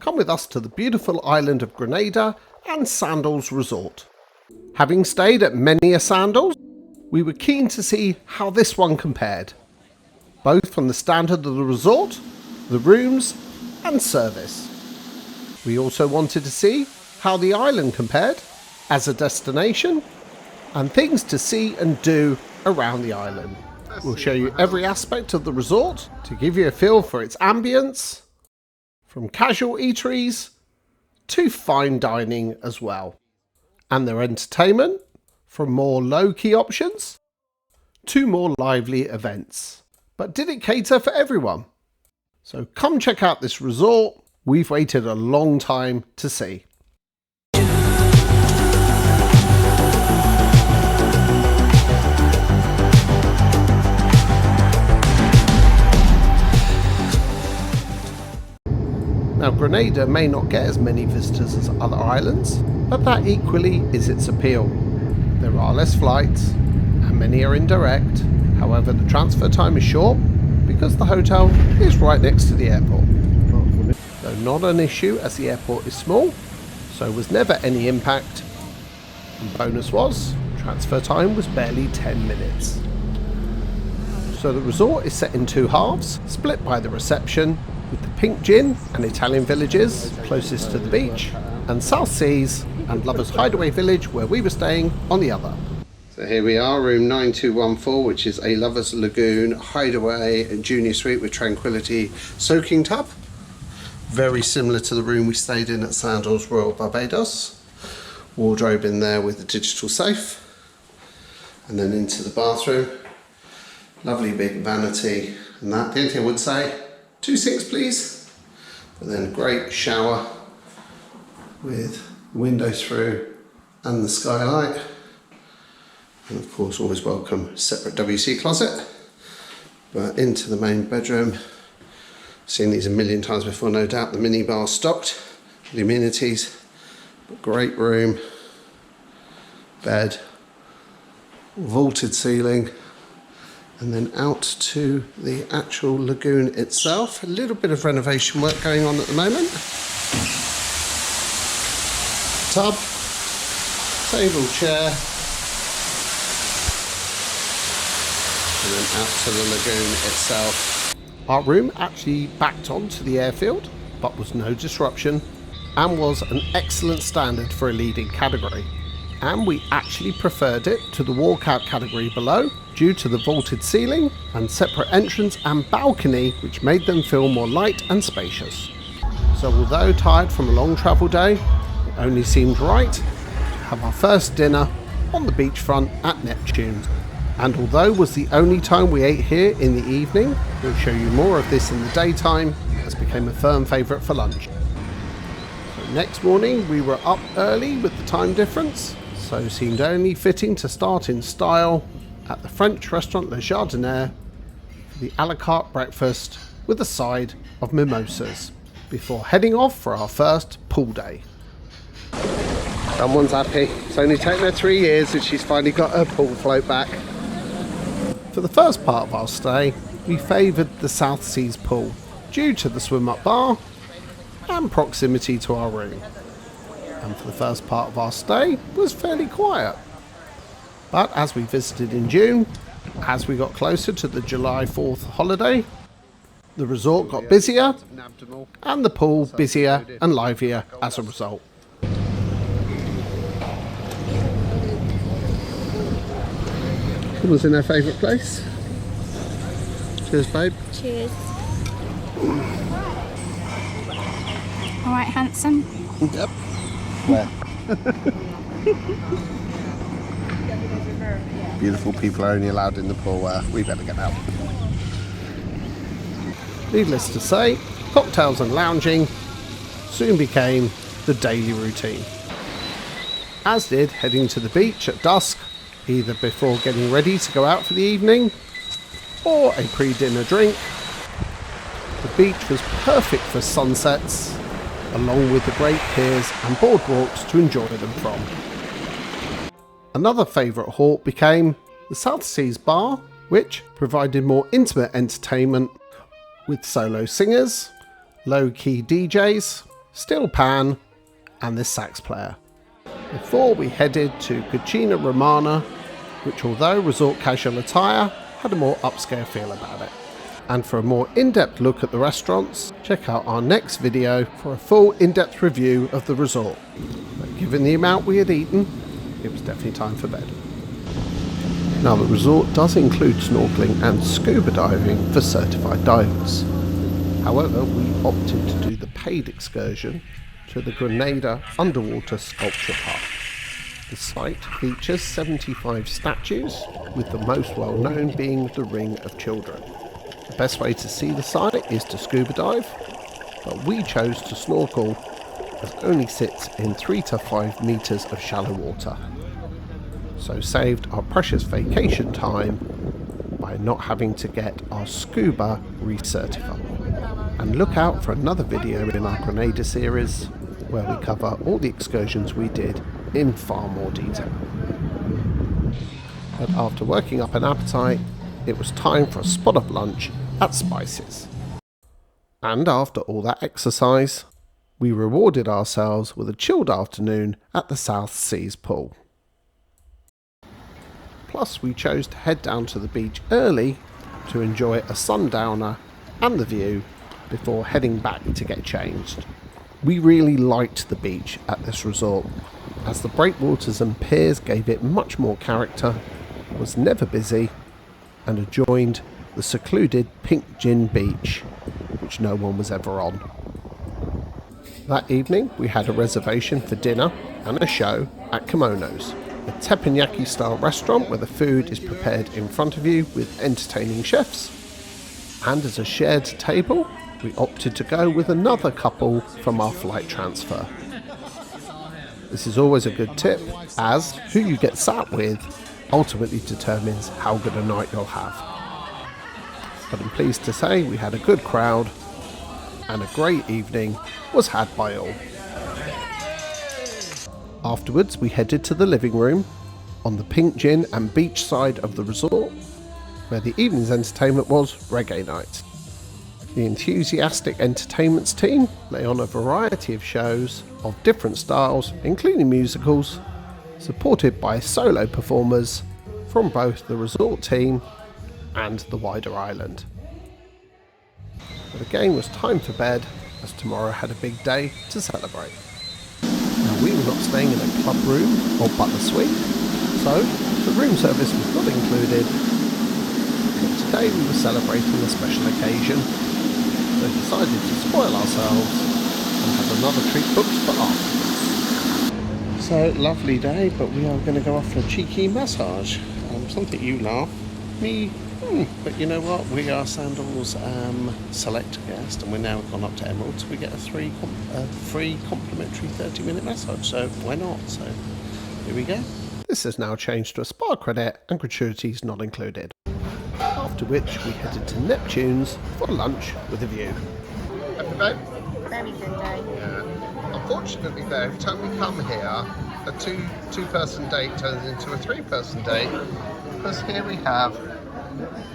come with us to the beautiful island of Grenada and Sandals Resort. Having stayed at many a Sandals, we were keen to see how this one compared, both from the standard of the resort, the rooms and service. We also wanted to see how the island compared as a destination and things to see and do around the island. We'll show you every aspect of the resort to give you a feel for its ambience, from casual eateries to fine dining as well, and their entertainment, from more low-key options to more lively events. But did it cater for everyone? So come check out this resort we've waited a long time to see. Now, Grenada may not get as many visitors as other islands, but that equally is its appeal. There are less flights, and many are indirect. However, the transfer time is short because the hotel is right next to the airport. Though not an issue as the airport is small, so was never any impact. And bonus was, transfer time was barely 10 minutes. So the resort is set in two halves, split by the reception, with the Pink Gin and Italian villages closest to the beach, and South Seas and Lovers Hideaway Village where we were staying on the other. So here we are, room 9214, which is a Lovers Lagoon Hideaway and Junior Suite with Tranquility soaking tub. Very similar to the room we stayed in at Sandals Royal Barbados. Wardrobe in there with a digital safe. And then into the bathroom. Lovely big vanity and that. The only thing I would say, 2 sinks please, but then a great shower with windows through and the skylight, and of course always welcome separate WC closet. But into the main bedroom, seen these a million times before no doubt, the mini bar stocked, the amenities, but great room, bed, vaulted ceiling. And then out to the actual lagoon itself. A little bit of renovation work going on at the moment. Tub, table, chair, and then out to the lagoon itself. Our room actually backed onto the airfield, but was no disruption, and was an excellent standard for a leading category. And we actually preferred it to the walkout category below due to the vaulted ceiling and separate entrance and balcony, which made them feel more light and spacious. So although tired from a long travel day, it only seemed right to have our first dinner on the beachfront at Neptune. And although was the only time we ate here in the evening, we'll show you more of this in the daytime, as became a firm favourite for lunch. So next morning we were up early with the time difference, so seemed only fitting to start in style at the French restaurant Le Jardiniere for the a la carte breakfast with a side of mimosas, before heading off for our first pool day. Someone's happy. It's only taken her 3 years and she's finally got her pool float back. For the first part of our stay, we favoured the South Seas pool due to the swim up bar and proximity to our room. And for the first part of our stay was fairly quiet. But as we visited in June, as we got closer to the July 4th holiday, the resort got busier and the pool busier and livelier as a result. Who was in her favourite place? Cheers, babe. Cheers. Alright, handsome? Yep. Where? Beautiful people are only allowed in the pool where we better get out. Needless to say, cocktails and lounging soon became the daily routine. As did heading to the beach at dusk, either before getting ready to go out for the evening or a pre-dinner drink. The beach was perfect for sunsets, along with the great piers and boardwalks to enjoy them from. Another favourite halt became the South Seas Bar, which provided more intimate entertainment with solo singers, low-key DJs, steel pan and this sax player, before we headed to Cucina Romana, which, although resort casual attire, had a more upscale feel about it. And for a more in-depth look at the restaurants, check out our next video for a full in-depth review of the resort. But given the amount we had eaten, it was definitely time for bed. Now, the resort does include snorkeling and scuba diving for certified divers. However, we opted to do the paid excursion to the Grenada Underwater Sculpture Park. The site features 75 statues, with the most well known being the Ring of Children. The best way to see the site is to scuba dive, but we chose to snorkel as it only sits in 3 to 5 metres of shallow water. So saved our precious vacation time by not having to get our scuba recertified. And look out for another video in our Grenada series where we cover all the excursions we did in far more detail. But after working up an appetite, it was time for a spot of lunch at Spices. And after all that exercise, we rewarded ourselves with a chilled afternoon at the South Seas pool. Plus, we chose to head down to the beach early to enjoy a sundowner and the view before heading back to get changed. We really liked the beach at this resort, as the breakwaters and piers gave it much more character, was never busy, and adjoined the secluded Pink Gin beach, which no one was ever on. That evening we had a reservation for dinner and a show at Kimonos, a teppanyaki style restaurant where the food is prepared in front of you with entertaining chefs. And as a shared table, we opted to go with another couple from our flight transfer. This is always a good tip, as who you get sat with ultimately determines how good a night you'll have. But I'm pleased to say we had a good crowd, and a great evening was had by all. Afterwards we headed to the living room on the Pink Gin and beach side of the resort, where the evening's entertainment was reggae night. The enthusiastic entertainments team lay on a variety of shows of different styles, including musicals, supported by solo performers from both the resort team and the wider island. But again, it was time for bed, as tomorrow had a big day to celebrate. Now, we were not staying in a club room or butler suite, so the room service was not included. But today we were celebrating a special occasion, so decided to spoil ourselves and have another treat booked for afterwards. So, lovely day, but we are going to go off for a cheeky massage. Something you laugh. Me, but you know what? We are Sandals select guest, and we're now gone up to Emerald, so we get a free complimentary 30-minute massage. So why not? So here we go. This has now changed to a spa credit and gratuities not included. After which we headed to Neptune's for lunch with a view. Happy babe? Very good day. Yeah. Unfortunately though, every time we come here, a two-person date turns into a 3-person date, because here we have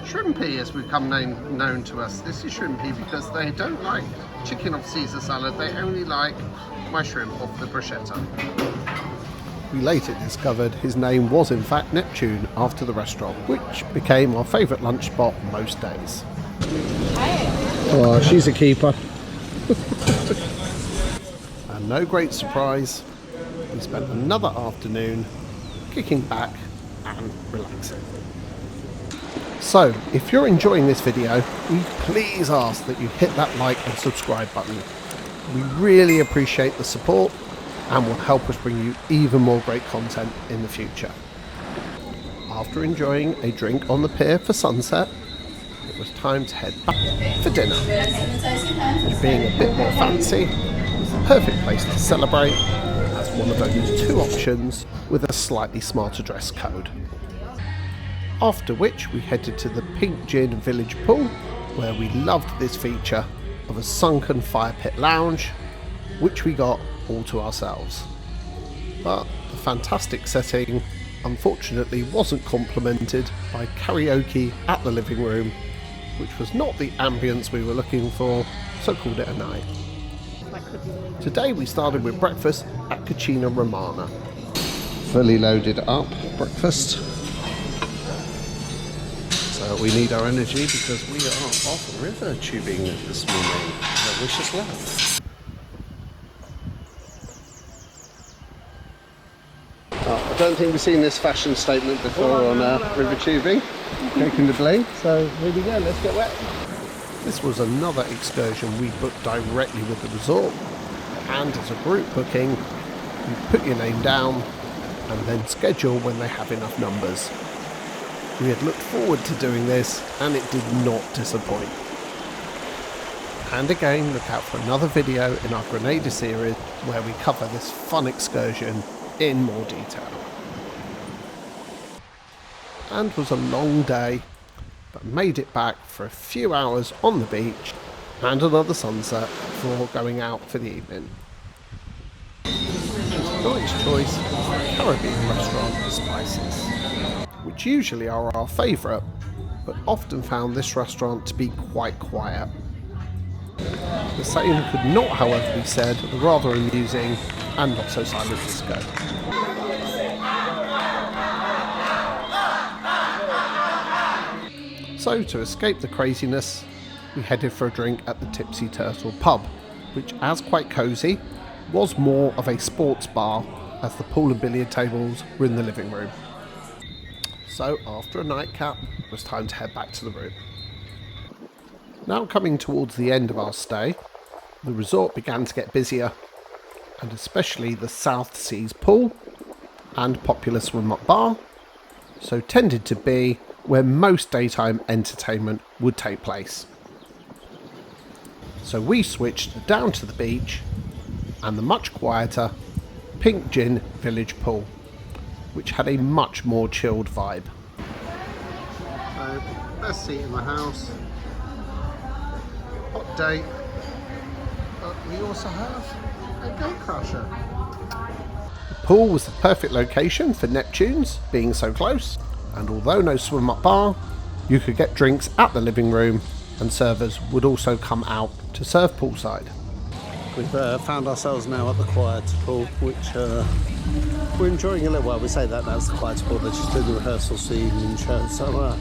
Shrimpy, as we've become known to us. This is Shrimpy because they don't like chicken off Caesar salad, they only like my shrimp off the bruschetta. We later discovered his name was in fact Neptune, after the restaurant, which became our favourite lunch spot most days. Oh, she's a keeper. And no great surprise, we spent another afternoon kicking back and relaxing. So, if you're enjoying this video, we please ask that you hit that like and subscribe button. We really appreciate the support and will help us bring you even more great content in the future. After enjoying a drink on the pier for sunset, it was time to head back for dinner, which, being a bit more fancy, was the perfect place to celebrate, as one of only 2 options with a slightly smarter dress code. After which we headed to the Pink Gin Village pool, where we loved this feature of a sunken fire pit lounge, which we got all to ourselves. But the fantastic setting unfortunately wasn't complemented by karaoke at the living room, which was not the ambience we were looking for, so called it a night. Today we started with breakfast at Cucina Romana. Fully loaded up breakfast. So we need our energy because we are off river tubing this morning. Wish us luck. I don't think we've seen this fashion statement before on river tubing. Taking the blade. So here we go, let's get wet. This was another excursion we booked directly with the resort, and as a group booking, you put your name down and then schedule when they have enough numbers. We had looked forward to doing this and it did not disappoint. And again, look out for another video in our Grenada series where we cover this fun excursion in more detail. And was a long day, but made it back for a few hours on the beach and another sunset before going out for the evening. Tonight's choice was the Caribbean restaurant Spices, which usually are our favourite, but often found this restaurant to be quite quiet. The same could not, however, be said of the rather amusing and not so silent disco. So, to escape the craziness, we headed for a drink at the Tipsy Turtle pub, which, as quite cosy, was more of a sports bar as the pool and billiard tables were in the living room. So, after a nightcap, it was time to head back to the room. Now coming towards the end of our stay, the resort began to get busier, and especially the South Seas pool and popular swim-up bar, so tended to be where most daytime entertainment would take place. So we switched down to the beach and the much quieter Pink Gin Village pool, which had a much more chilled vibe. So, best seat in the house, hot day, but we also have a gate crusher. The pool was the perfect location for Neptunes, being so close, and although no swim-up bar, you could get drinks at the living room and servers would also come out to serve poolside. We've found ourselves now at the quiet pool, which we're enjoying a little while. We say that now, it's the quiet pool, they're just doing the rehearsal scene and show, so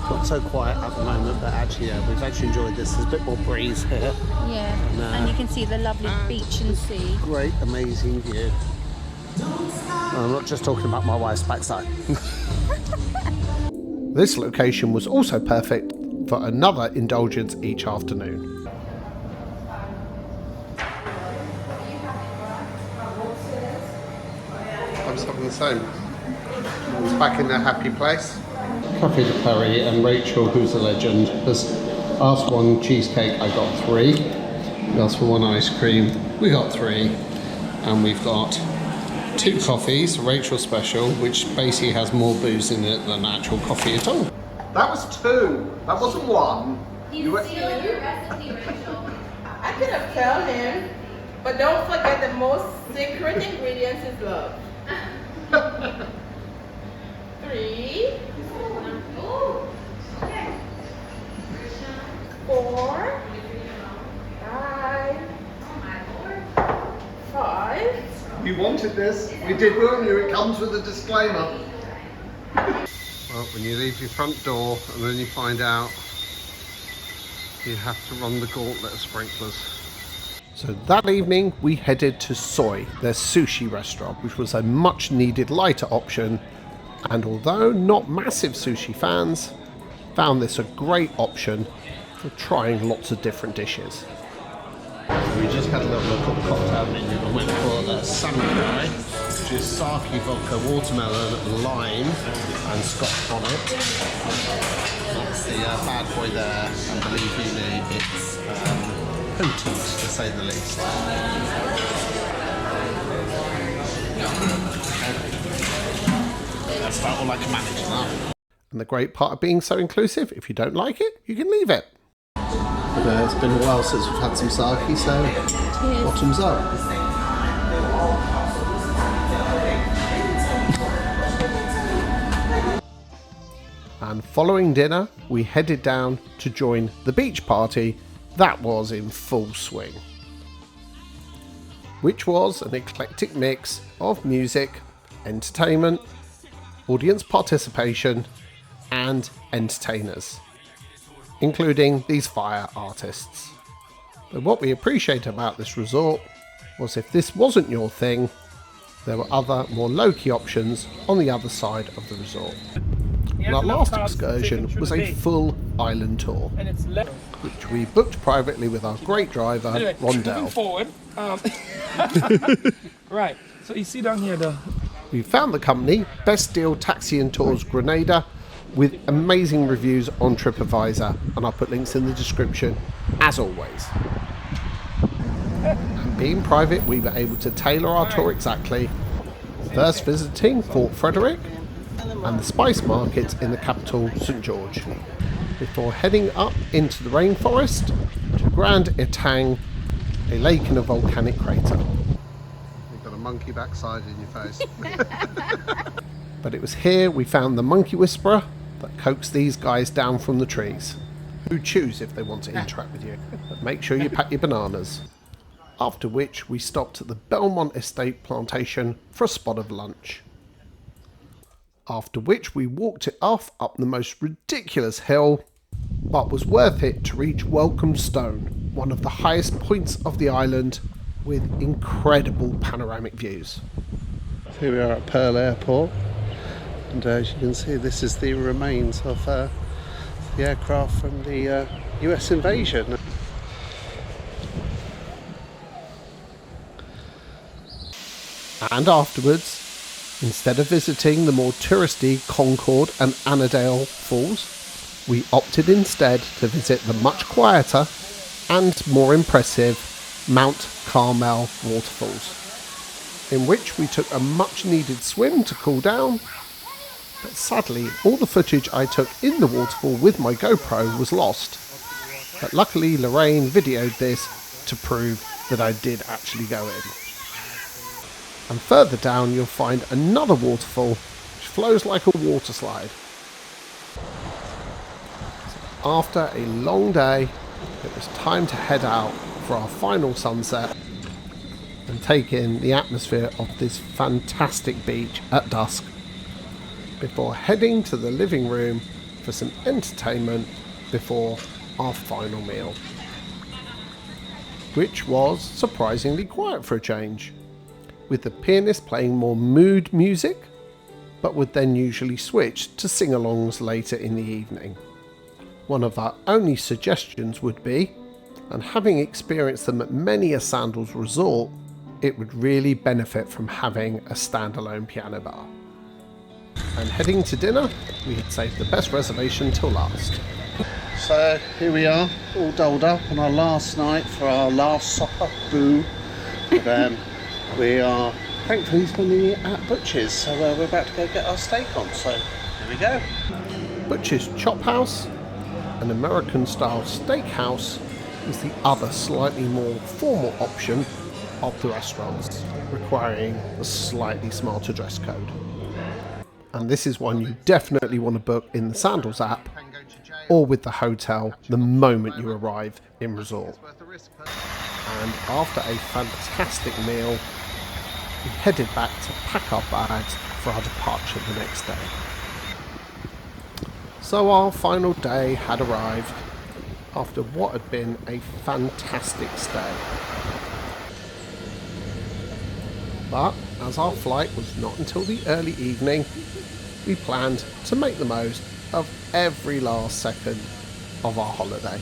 not so quiet at the moment, but actually we've actually enjoyed this. There's a bit more breeze here. Yeah, and you can see the lovely beach and sea. Great, amazing view. I'm not just talking about my wife's backside. This location was also perfect for another indulgence each afternoon. I'm just having the same. It's back in their happy place. Cafe de Paris, and Rachel, who's a legend, has asked one cheesecake, I got 3. We asked for 1 ice cream, we got 3. And we've got 2 coffees, Rachel special, which basically has more booze in it than actual coffee at all. That was 2, that wasn't 1. He's stealing your recipe, Rachel. I could have told him, but don't forget the most secret ingredients is love. 3. Oh, okay. 4. 5. 5. You wanted this, we did warn you, it comes with a disclaimer. Well, when you leave your front door and then you find out you have to run the gauntlet of sprinklers. So that evening we headed to Soy, their sushi restaurant, which was a much needed lighter option, and although not massive sushi fans, found this a great option for trying lots of different dishes. We just had a little look at the cocktail menu and went for the samurai, which is sake, vodka, watermelon, lime and scotch bonnet. That's the bad boy there, and believe you me, it's potent to say the least. That's about all I can manage now. And the great part of being so inclusive, if you don't like it, you can leave it. But, it's been a while since we've had some sake, so cheers. Bottoms up. And following dinner, we headed down to join the beach party that was in full swing. which was an eclectic mix of music, entertainment, audience participation and entertainers, including these fire artists. But what we appreciate about this resort was if this wasn't your thing, there were other more low-key options on the other side of the resort. And our last excursion was a full island tour, which we booked privately with our great driver, Rondell. Forward, right, so you see down here We found the company Best Deal Taxi and Tours Grenada with amazing reviews on TripAdvisor, and I'll put links in the description as always. And being private, we were able to tailor our tour exactly, first visiting Fort Frederick and the spice markets in the capital, St.George, before heading up into the rainforest to Grand Etang, a lake in a volcanic crater. You've got a monkey backside in your face. But it was here we found the monkey whisperer that coaxed these guys down from the trees, who choose if they want to interact with you. But make sure you pack your bananas. After which we stopped at the Belmont Estate plantation for a spot of lunch. After which we walked it off up the most ridiculous hill, but was worth it to reach Welcome Stone, one of the highest points of the island with incredible panoramic views. Here we are at Pearl Airport, and as you can see, this is the remains of the aircraft from the US invasion. And afterwards, instead of visiting the more touristy Concord and Annandale Falls, we opted instead to visit the much quieter and more impressive Mount Carmel Waterfalls, in which we took a much needed swim to cool down, but sadly all the footage I took in the waterfall with my GoPro was lost, but luckily Lorraine videoed this to prove that I did actually go in. And further down you'll find another waterfall which flows like a water slide. So after a long day, it was time to head out for our final sunset and take in the atmosphere of this fantastic beach at dusk, before heading to the living room for some entertainment before our final meal, which was surprisingly quiet for a change, with the pianist playing more mood music, but would then usually switch to sing-alongs later in the evening. One of our only suggestions would be, and having experienced them at many a Sandals resort, it would really benefit from having a standalone piano bar. And heading to dinner, we had saved the best reservation till last. So here we are, all dolled up on our last night for our last supper, boo. But, we are thankfully spending it at Butcher's, so we're about to go get our steak on, so here we go. Butcher's Chop House, an American style steakhouse, is the other slightly more formal option of the restaurants, requiring a slightly smarter dress code. And this is one you definitely want to book in the Sandals app or with the hotel the moment you arrive in resort. And after a fantastic meal, we headed back to pack our bags for our departure the next day. So our final day had arrived after what had been a fantastic stay. But as our flight was not until the early evening, we planned to make the most of every last second of our holiday.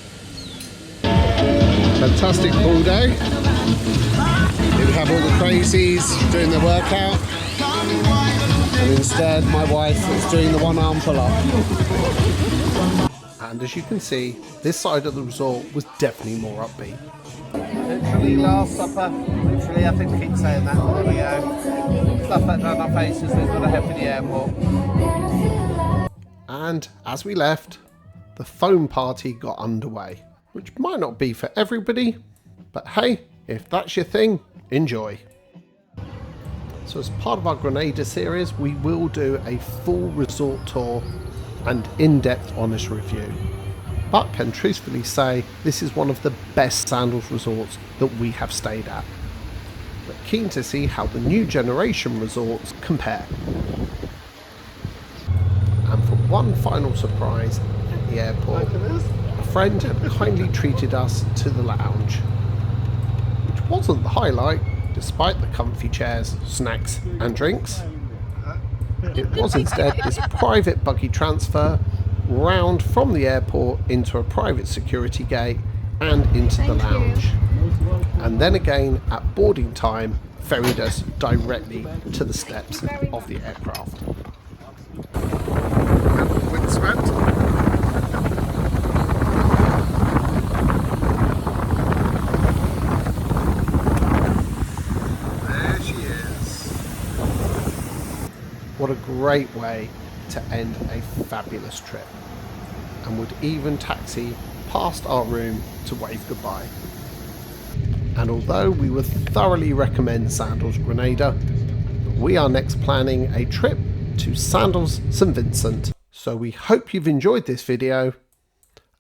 Fantastic pool day. Here we have all the crazies doing their workout, and instead my wife is doing the one-arm pull-up. And as you can see, this side of the resort was definitely more upbeat. Literally last supper. Literally, I think we keep saying that. There we go. Stuff that down our faces, we've got to head for the airport. And as we left, the foam party got underway, which might not be for everybody, but hey, if that's your thing, enjoy. So as part of our Grenada series, we will do a full resort tour and in-depth honest review, but can truthfully say this is one of the best Sandals resorts that we have stayed at. but keen to see how the new generation resorts compare. And for one final surprise at the airport, a friend had kindly treated us to the lounge, which wasn't the highlight despite the comfy chairs, snacks and drinks. It was instead this private buggy transfer round from the airport into a private security gate and into the lounge. And then again at boarding time ferried us directly to the steps of the aircraft. And windswept. There she is. What a great way to end a fabulous trip, and would even taxi past our room to wave goodbye. And although we would thoroughly recommend Sandals Grenada, we are next planning a trip to Sandals St. Vincent. So we hope you've enjoyed this video,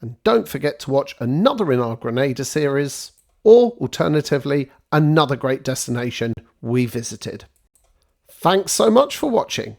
and don't forget to watch another in our Grenada series, or alternatively another great destination we visited. Thanks so much for watching.